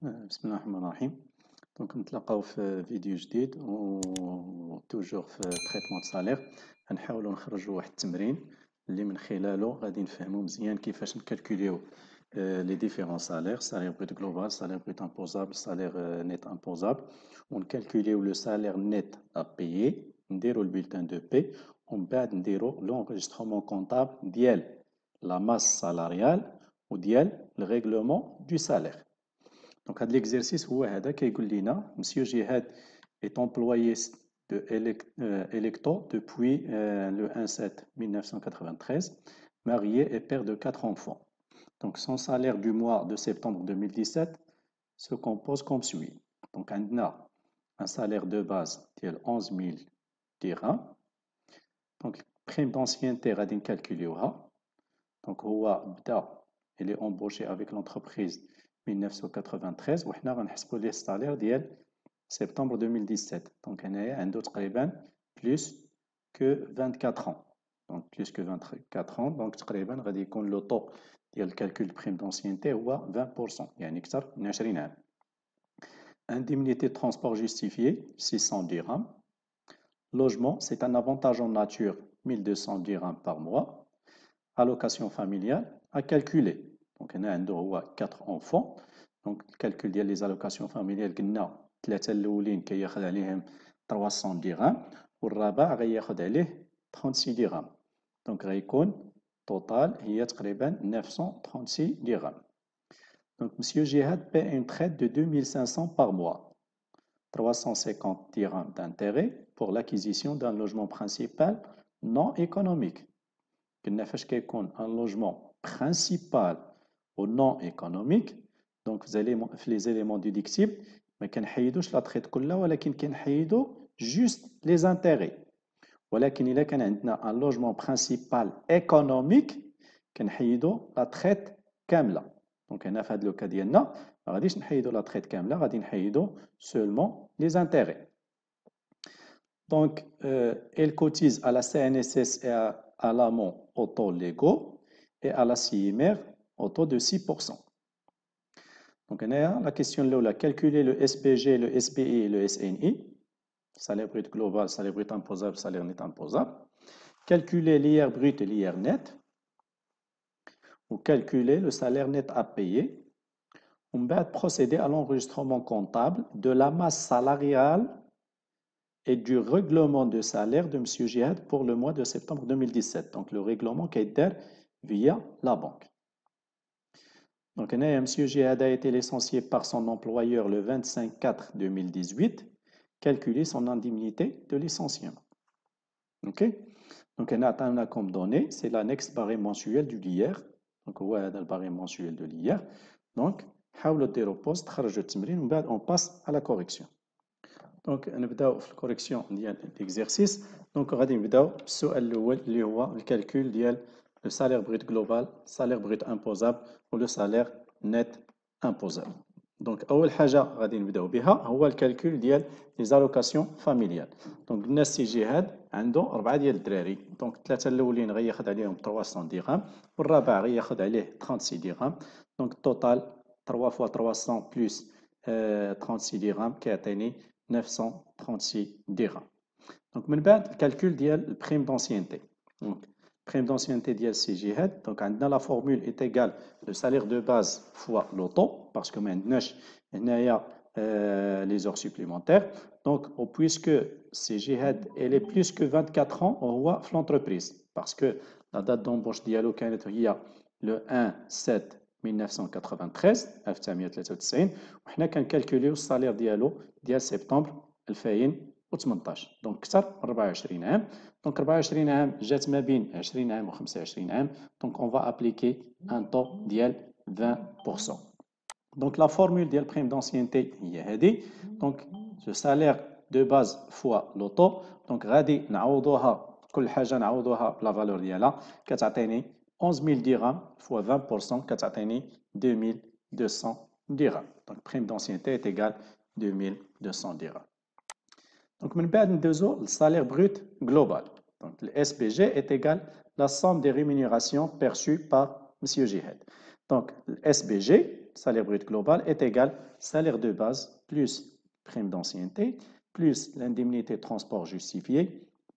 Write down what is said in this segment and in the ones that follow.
بسم الله الرحمن الرحيم. دونك نتلاقاو في فيديو جديد و توجور في تريتمون دو سالير. غنحاولوا نخرجوا واحد التمرين اللي من خلاله غادي نفهموا مزيان كيفاش نكالكوليو لي ديفيرون سالير بروت جلوبال سالير بروت امبوزابل سالير نيت امبوزابل ونكالكوليو لو سالير نيت ا بايي نديرو البولتان دو بي ومن بعد نديرو لونغيسترومون كونطابل ديال لا ماس سالاريال وديال الريغلومون دو سالير. Donc, l'exercice, Monsieur Jihad est employé de Electo depuis le 1/7/1993, marié et père de 4 enfants. Donc, son salaire du mois de septembre 2017 se compose comme suit. Donc, on a un salaire de base de 11 000 dirhams. Donc, prime d'ancienneté, on va calculer. Donc, il est embauché avec l'entreprise 1993 وحنا غنحسبوا ليه السالير ديال سبتمبر 2017 دونك هنايا عنده تقريبا بلوس كو 24 ans دونك بلوس كو 24 ans دونك تقريبا غادي يكون لو طو ديال الكالكول بريم دونسيانتي هو 20% يعني اكثر من 20 عام. Indemnité de transport justifiée 600 dirhams. Logement, c'est un avantage en nature 1200 dirhams par mois. Allocation familiale à calculer. Donc, on a 4 enfants. Donc, le calcul des allocations familiales, on a 3 الأولين كياخذ عليهم 300 dirhams والرابع غياخذ عليه 36 dirhams. Donc, غيكون total هي تقريبا 936 dirhams. Donc, Monsieur Jihad paie une traite de 2500 par mois. 350 dirhams d'intérêt pour l'acquisition d'un logement principal non économique. قلنا فاش كيكون ان لوجمون برينسيبال و نون ايكونوميك دونك في لي زيليمون ديديكتيبل ما كنحيدوش لا تريت كلها ولكن كنحيدو جوست لي زانتيغي. ولكن الا كان عندنا ان لوجمون برينسيبال ايكونوميك كنحيدو لا تريت كامله. دونك هنا في هذا لو كا ديالنا ما غاديش نحيدو لا تريت كامله غادي نحيدو سولمون لي زانتيغي. دونك elle cotise à la CNSS et à l'amont au taux légaux et à la CIMR au taux de 6%. Donc, la question là, calculer le SPG, le SPI et le SNI, salaire brut global, salaire brut imposable, salaire net imposable. Calculer l'IR brut et l'IR net. Ou calculer le salaire net à payer. On va procéder à l'enregistrement comptable de la masse salariale et du règlement de salaire de M. Jihad pour le mois de septembre 2017. Donc, le règlement qui est via la banque. Donc, M. Jihad a été licencié par son employeur le 25/4/2018. Calculer son indemnité de licenciement. OK? Donc, on a comme donnée, c'est l'annexe barème mensuel du LIR. Donc, on a le barème mensuel de l'IR. Donc, on passe à la correction. دونك نبداو في الكوريكسيون ديال ليكزيرسيس. دونك غادي نبداو بالسؤال الاول اللي هو الكالكول ديال لو سالير بروت جلوبال سالير بروت امبوزابل ولو سالير نيت امبوزابل. دونك اول حاجه غادي نبداو بها هو الكالكول ديال لي زالوكاسيون فاميليال. دونك الناس سي جهاد عنده 4 ديال الدراري. دونك 3 الاولين غياخذ عليهم 300 درهم والرابع غياخذ عليه 36 درهم. دونك التوتال 3 fois 300 بلس 36 درهم كيعطيني 936 dirhams. Donc, من بعد الكالكول ديال البريم دونسيانتي. Donc, prime d'ancienneté ديال سي جهاد. Donc, عندنا la formule est égale le salaire de base fois le taux parce que ما عندناش هنايا les heures supplémentaires. Donc, puisque سي جهاد elle est plus que 24 ans هو في l'entreprise parce que la date d'embauche ديالو كانت هي le 1/7/1993 وحنا كنكالكوليو الصالير ديالو ديال سبتمبر 2018 دونك اكثر من 24 عام. دونك 24 عام جات ما بين 20 عام و 25 عام دونك اون فا ابليكي ان طو ديال 20%. دونك لا فورمول ديال بريم دونسيانتي هي هذه. دونك لو سالير دو باز فوا لو طو. دونك غادي نعوضوها كل حاجه نعوضوها بلا فالور ديالها كتعطيني 11000 dirhams fois 20% كتعطيني 2200 dirhams. Donc prime d'ancienneté est égale 2200 dirhams. Donc من بعد ندوزو للسالير brut global. Donc le SPG est égal la somme des rémunérations perçues par M. Jihad. Donc le SPG salaire brut global est égal salaire de base plus prime d'ancienneté plus l'indemnité de transport justifiée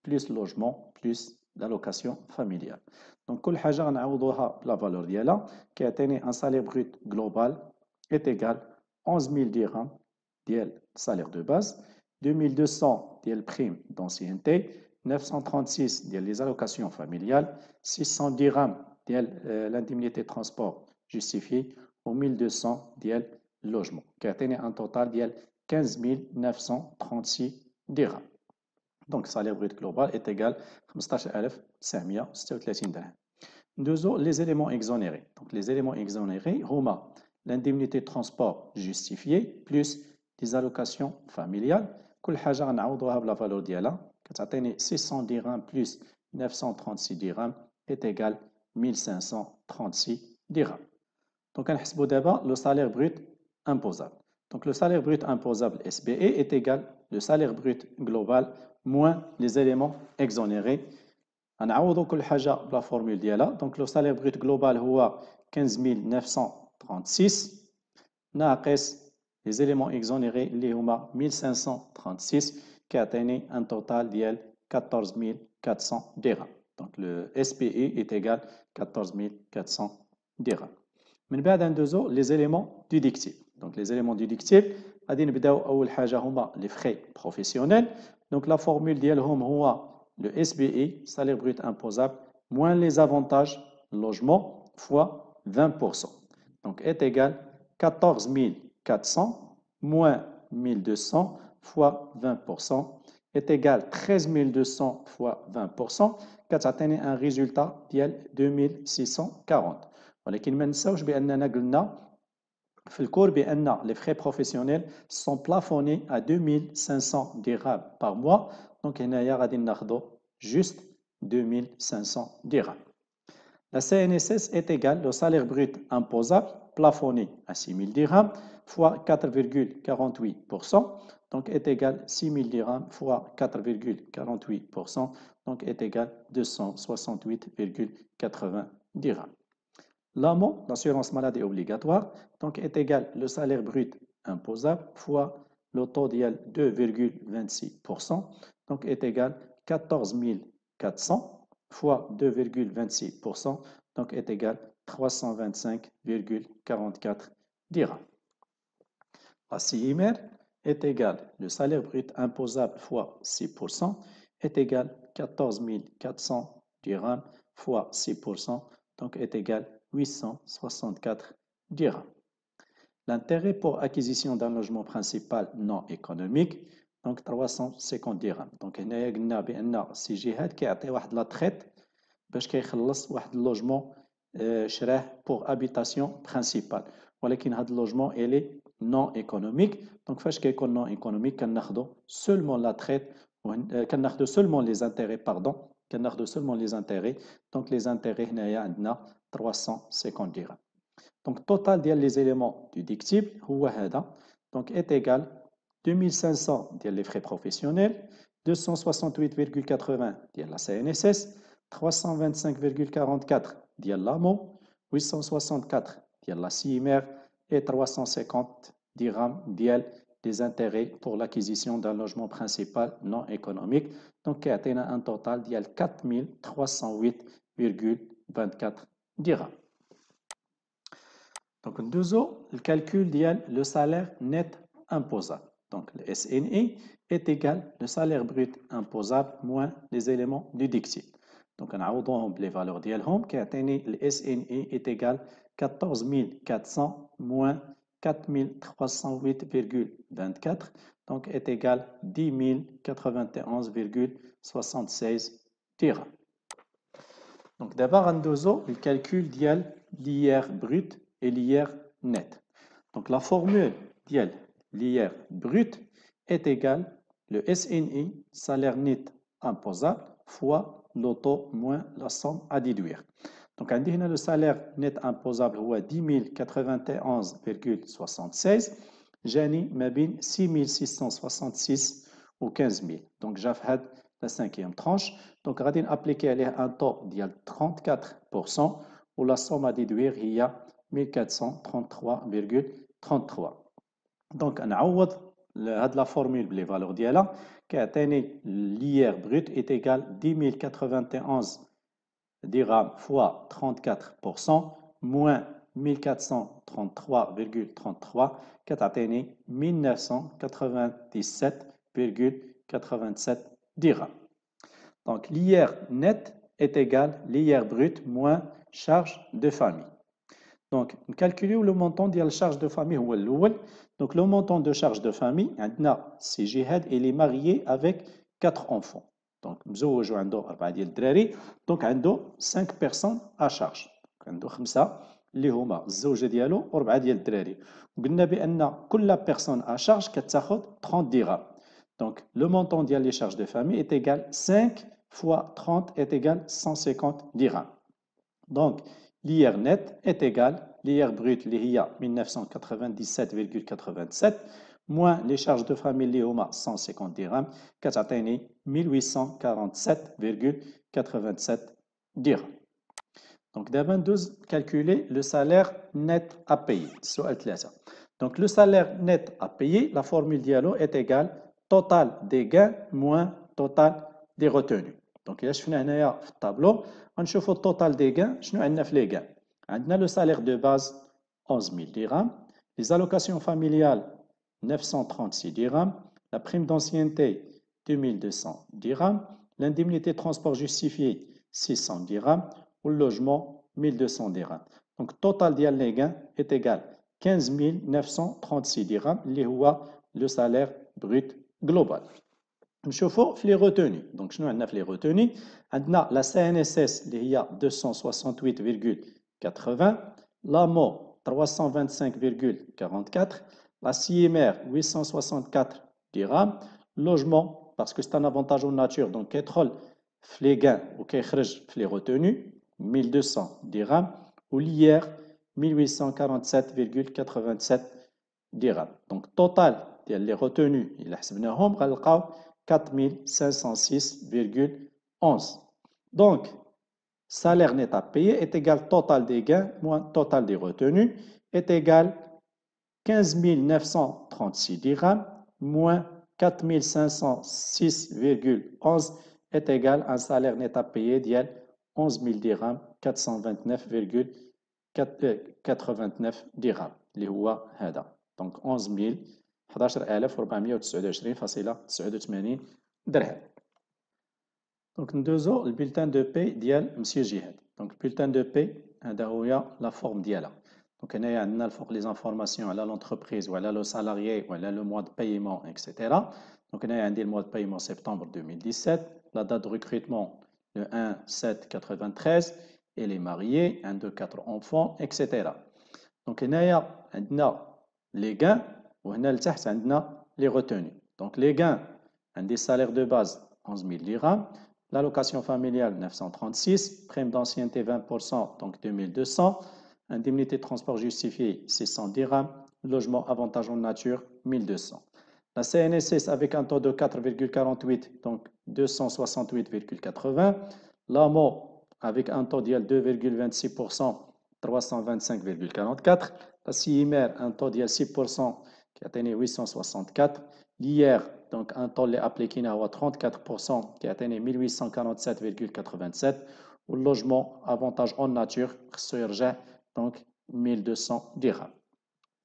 plus logement plus l'allocation familiale. Donc, كل حاجة غنعوضوها بلا valeur ديالها كيعطيني un salaire brut global est égal 11 000 dirhams ديال salaire de base, 2200 ديال prime d'ancienneté, 936 ديال les allocations familiales, 600 dirhams ديال l'indemnité de transport justifiée و 1200 ديال logement كيعطيني un total ديال 15 936 dirhams. Donc, salaire brut global est égal à 15 936 dirhams. Deuxièmement, les éléments exonérés. Donc, les éléments exonérés, l'indemnité de transport justifiée plus les allocations familiales. كل حاجة غنعوضوها بلا valeur ديالها كتعطيني 600 dirhams plus 936 dirhams est égal 1536 dirhams. Donc, غنحسبوا دابا le salaire brut imposable. Donc, le salaire brut imposable SBE est égal le salaire brut global moins les éléments exonérés. غنعوضوا كل حاجة بلا formule ديالها. Donc, le salaire brut global هو 15 936 ناقص les éléments exonérés اللي هما 1536 كيعطيني un total ديال 14 400 dirhams. Donc, le SPE est égal 14 400 dirhams. من بعد ندوزو les éléments déductibles. Donc, les éléments déductibles غادي نبداو أول حاجة هما les frais professionnels. Donc, la formule ديالهم هو le SBE, salaire brut imposable, moins les avantages logement fois 20%. Donc, est égal 14 400 moins 1200 fois 20% est égal 13 200 fois 20%, كتعطيني un résultat ديال 2640. ولكن ما ننساوش بأننا قلنا في الكور بأن les frais professionnels sont plafonnés à 2500 dirhams par mois. Donc, هنايا غادي ناخدو juste 2500 dirhams. La CNSS est égale le salaire brut imposable plafonné à 6 000 dirhams fois 4,48%, donc est égal 6 000 dirhams fois 4,48%, donc est égal 268,80 dirhams. L'AMO, l'assurance maladie obligatoire, donc est égal le salaire brut imposable fois le taux de 2,26%, donc est égal 14 400 fois 2,26%, donc est égal 325,44 dirhams. La CIMR est égal le salaire brut imposable fois 6% est égal 14 400 dirhams fois 6%, donc est égal 864 dirhams. L'intérêt pour acquisition d'un logement principal non économique, donc 350 dirhams. Donc هنايا قلنا بأن سي جهاد كيعطي واحد لا تريت باش كيخلص واحد اللوجمون شراه pour habitation principale. ولكن هذا اللوجمون إلي non économique. Donc فاش كيكون non économique كناخدو seulement la traite كناخدو seulement les intérêts pardon كناخدو seulement les intérêts. Donc les intérêts هنايا عندنا 350 dirhams. Donc, total ديال les éléments déductibles هو هذا. Donc, est égal 2500 ديال les frais professionnels, 268,80 ديال la CNSS, 325,44 ديال l'AMO, 864 ديال la CIMR et 350 dirhams ديال les intérêts pour l'acquisition d'un logement principal non économique. Donc, كيعطينا un total ديال 4308,24 dirhams. Donc, nous le calcul le salaire net imposable. Donc, le SNI est égal le salaire brut imposable moins les éléments déductibles. Donc, on a les valeurs d'Yelhom qui atteignent le SNI est égal 14 400 moins 4 308,24. Donc, est égal 10 091,76 dirhams. Donc, d'abord, on a le calcul l'IR brut et l'IR net. Donc, la formule de l'IR brut est égale le SNI, salaire net imposable, fois le taux moins la somme à déduire. Donc, on a le salaire net imposable est 10 091,76. J'ai ma bin 6 666 ou 15 000. Donc, j'ai fait la cinquième tranche. Donc, on va appliquer un taux de 34% où la somme à déduire il y a 1433,33. دونك نعوض هاد لا فورمول بلي فالور ديالها كيعطيني l'IR brut est égal 10 091 dirhams fois 34% moins 1433,33 كتعطيني 1997,87 dirhams. Donc l'IR net est égal l'IR brut moins charge de famille. Donc, calculer le montant de la charge de famille. Donc, le montant de charge de famille, c'est Jihad, il est marié avec 4 enfants. Donc, donc, 5 personnes à charge. Donc, 5 اللي هما الزوجة ديالو و4 ديال الدراري. وقلنا بأن كل personne à charge كتاخد 30 dirhams. Donc, le montant de la charge de famille est égal 5 fois 30 est égal 150 dirhams. Donc, l'IR net est égal l'IR brut اللي هي 1997,87 moins les charges de famille اللي هما 150 dirhams كتعطيني 1847,87 dirhams. Donc d'abord ندوز calculer le salaire net à payer. السؤال 3. Donc le salaire net à payer, la formule dialo est égale total des gains moins total des retenues. Donc إلا شفنا هنايا في الطابلو غنشوفوا التوتال دي غان شنو عندنا في لي غان. عندنا لو سالير دو باز 11000 dirhams, les allocations familiales 936 dirhams, la prime d'ancienneté 2200 dirhams, l'indemnité de transport justifiée 600 dirhams ou le logement 1200 dirhams. Donc total ديال les gains est égal 15 936 dirhams اللي هو le salaire brut global. نشوفوا في لي روتوني. دونك شنو عندنا في لي روتوني؟ عندنا لا سي ان اس اس اللي هي 268,80, لامو 325,44, la CIMR 864 dirhams, logement parce que c'est un avantage en nature donc كيدخل في لي gains وكيخرج في لي روتوني 1200 dirhams و l'IR 1847,87 dirhams. Donc total ديال لي روتوني الا حسبناهم غنلقاو 4506,11. Donc, salaire net à payer est égal total des gains moins total des retenues est égal 15 936 dirhams moins 4506,11 est égal à un salaire net à payer d'IL 11 000 dirhams 429,89 dirhams اللي هو هذا. Donc 11429,89 درهم. دونك ندوزو البولتان دو باي ديال مسيو جهاد. دونك البولتان دو باي هذا هو لا فورم ديالها. دونك هنايا عندنا الفوق لي زانفورماسيون على لونتربريز وعلى لو سالاريي وعلى لو موا دو بايمون اكسيتيرا. دونك هنايا عندي الموا دو بايمون سبتمبر 2017, la date de recrutement le 1/7/93, elle est mariée, 1, 2, 4 enfants, etc. دونك هنايا عندنا les gains وهنا لتحت عندنا les retenues. Donc les gains عندي salaire de base 11 000 dirhams, l'allocation familiale 936, prime d'ancienneté 20% donc 2200, indemnité de transport justifiée 600 dirhams, logement avantage en nature 1200. La CNSS avec un taux de 4,48 donc 268,80, l'AMO avec un taux de 2,26% 325,44, la CIMR un taux de 6% qui atteint 864, l'IR donc un taux appliqué à 34% qui atteint 1847,87 ou le logement avantage en nature donc 1200 dirhams.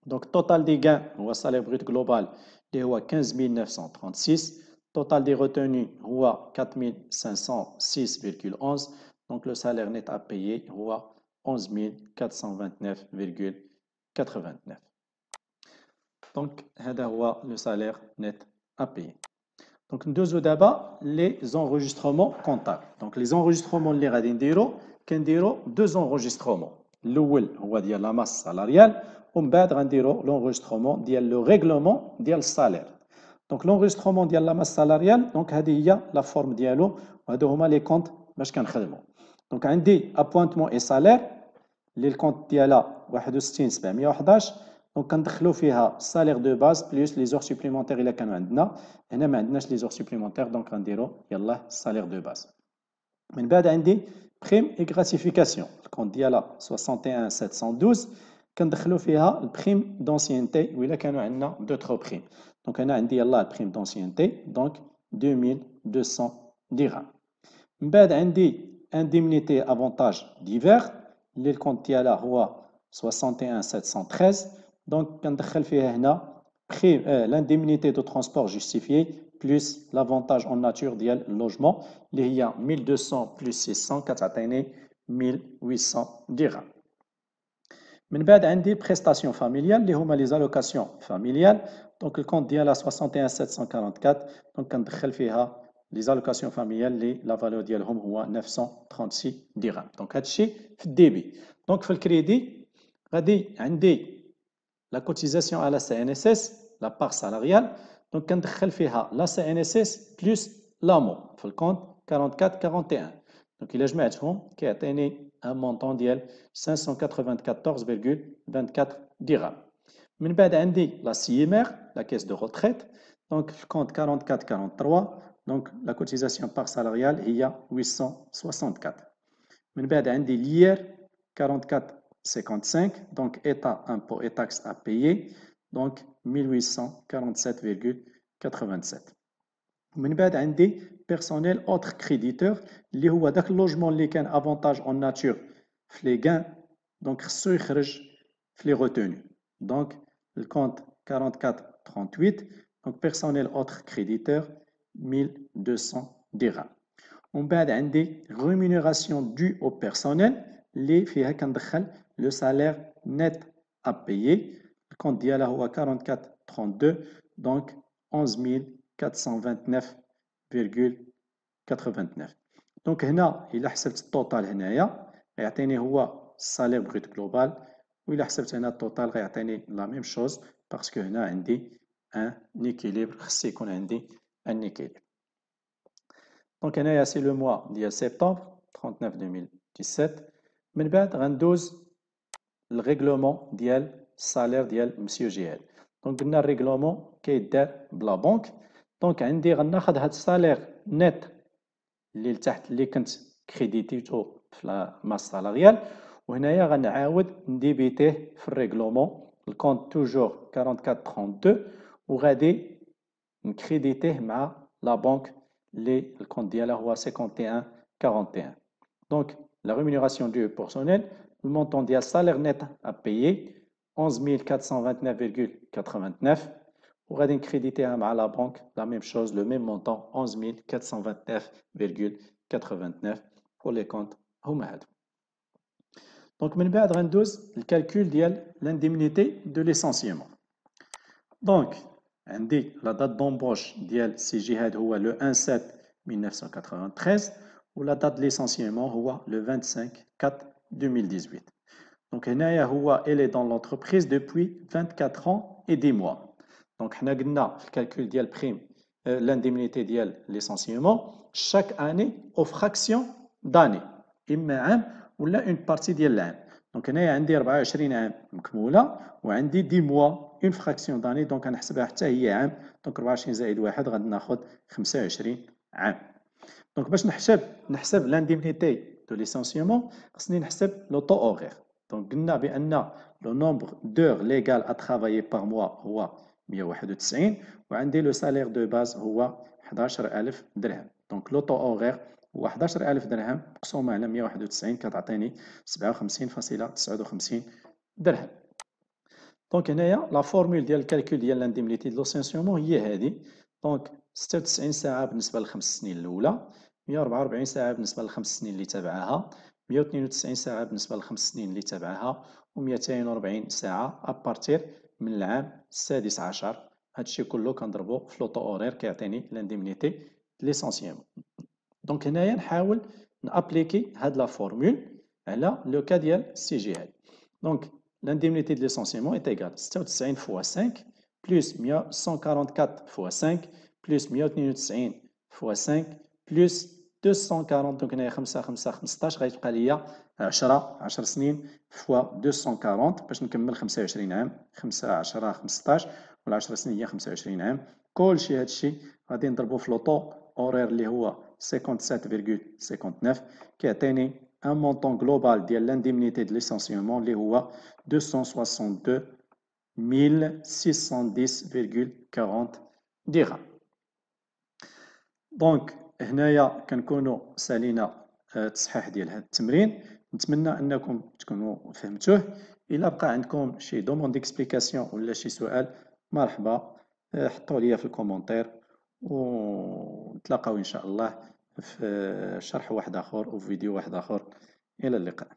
Donc total des gains ou salaire brut global est 15 936, total des retenues est 4 506,11, donc le salaire net à payer est 11 429,89. Donc, c'est le salaire net à payer. Donc, nous avons d'abord les enregistrements comptables. Donc, les enregistrements, les radindiro, qu'indiro deux enregistrements. L'ouel, on va dire la masse salariale, on va dire l'enregistrement, le règlement, le salaire. Donc, l'enregistrement de la masse salariale, donc, il y a la forme dialo, on va les comptes, donc, on dit appointement et salaire, les comptes diala 61 711. Donc, كندخلوا فيها salaire de base plus les heures supplémentaires إلا كانوا عندنا. هنا ما عندناش les heures supplémentaires donc غنديروا يلاه salaire de base. من بعد عندي prime et gratification. الكونت ديالها 61 712. كندخلوا فيها البريم دونسيانتي وإلا كانوا عندنا دوطخ بريم. دونك أنا عندي يلاه البريم دونسيانتي دونك 2200 درهم. من بعد عندي انديمنيتي افونتاج ديفير اللي الكونت ديالها هو 61713. دونك كندخل فيها هنا بريم لانديمنيتي دو ترونسبور جوستيفيي بلس لافونتاج اون ناتور ديال اللوجمون اللي هي 1200 بلس 600 كتعطيني 1800 درهم. من بعد عندي بريستاسيون فاميليال اللي هما لي زالوكاسيون فاميليال. دونك الكونت ديالها 61744. دونك كندخل فيها لي زالوكاسيون فاميليال اللي لا فالور ديالهم هو 936 درهم. دونك هادشي في الديبي. دونك في الكريدي غادي عندي لا كوتيزاسيون على سي ان اس اس لا بار سالاريال. دونك كندخل فيها لا سي ان اس اس بلس لامو في الكونت 4441. دونك الا جمعتهم كيعطيني ان مونطون ديال 594,24 درهم. من بعد عندي لا سيمير لا كيس دو روتريت. دونك في الكونت 4443. دونك لا كوتيزاسيون بار سالاريال هي 864. من بعد عندي ليير 4455. دونك ايتا امبو اي تاكس ا بايي. دونك 1847,87. من بعد عندي بيرسونيل اوتر كريديتور اللي هو داك اللوجمون اللي كان افونتاج اون ناتور في لي غان. دونك خصو يخرج في لي روتوني. دونك الكونت 4438. دونك بيرسونيل اوتر كريديتور 1200 درهم. ومن بعد عندي rémunération due au personnel اللي فيها كندخل لو سالير نت ا بايي. الكونت ديالها هو 4432. دونك 11129,89. دونك هنا الا حسبت التوتال هنايا غيعطيني هو السالير بروت جلوبال. وإلا حسبت هنا التوتال غيعطيني لا ميم شوز باسكو هنا عندي ان ايكيليبر. خص يكون عندي ان ايكيليبر. دونك هنايا سي لو موا ديال سبتمبر 39 2017. من بعد غندوز الريغلومون ديال السالير ديال مسيو جي ال. دونك قلنا الريغلومون كيدار بلا بنك. دونك عندي غناخد هاد السالير نت اللي لتحت اللي كنت كريديتيتو في لا ماس سالاريال. وهنايا غنعاود نديبيتيه في الريغلومون الكونت توجور 4432. وغادي نكريديتيه مع لا بنك اللي الكونت ديالها هو 5141. دونك لا rémunération due au personnel, le montant ديال salaire net à payer 11 429,89. وغادي نكريديتيها مع لا بنك لا ميم شوز لو ميم مونطون 11 429,89 pour les comptes هما هادو. دونك من بعد غندوز الكالكول ديال لانديمنيتي دو ليسونسيمون. دونك عندي لا دات دومبوش ديال سي جي هاد هو لو 1/7/1993. ولا دات ليسونسيمون هو لو 25/4/2018. دونك هنايا هو إلي دون لونتربريز دوبوي 24 ans et 10 mois. دونك حنا قلنا في الكالكول ديال بريم لانديمنيتي ديال ليسونسيمون شاك اني او فراكسيون داني اما عام ولا اون بارتي ديال العام. دونك هنايا عندي 24 عام مكموله وعندي 10 موا اون فراكسيون داني. دونك غنحسبها حتى هي عام. دونك 24 زائد 1 غادي ناخذ 25 عام. دونك باش نحسب لانديمنيتي دو ليسونسيمون خصني نحسب لو طو اوغير. دونك قلنا بان لو نومبر دور ليغال ا ترافايي بار موا هو 191. وعندي لو سالير دو باز هو 11000 درهم. دونك لو طو اوغير هو 11000 درهم مقسومه على 191 كتعطيني 57.59 درهم. دونك هنايا لا فورمول ديال الكالكول ديال لانديمنيتي دو ليسونسيمون هي هذه. دونك 96 ساعه بالنسبه للخمس سنين الاولى، 144 ساعه بالنسبه للخمس سنين اللي تبعها، 192 ساعه بالنسبه للخمس سنين اللي تبعها، و240 ساعه ابارتير من العام السادس عشر. هادشي كله كنضربو في لوطو اورير كيعطيني لانديمنيتي ليسونسيمون. دونك هنايا نحاول نابليكي هاد لا فورمول على لو كا ديال سي جي ال. دونك l'indemnité de licenciement est égale 96 fois 5 plus 144 fois 5 plus 192 fois 5 plus 240. دونك هنايا 5 5 15 غيتبقى ليا 10 سنين فوا 240 باش نكمل 25 عام. 5 10 15 ولا 10 سنين هي 25 عام. كلشي هادشي غادي نضربو في لوطو اورير اللي هو 57.59 كيعطيني ان مونطون جلوبال ديال لانديمنيتي دو ليسونسيومون اللي هو 262 610,40 درهم. دونك هنايا كنكونوا سالينا التصحيح ديال هذا التمرين. نتمنى انكم تكونوا فهمتوه. الا بقى عندكم شي دوموند ديكسبليكاسيون ولا شي سؤال مرحبا، حطوه ليا في الكومونتير ونتلاقاو ان شاء الله في شرح واحد اخر وفي فيديو واحد اخر. الى اللقاء.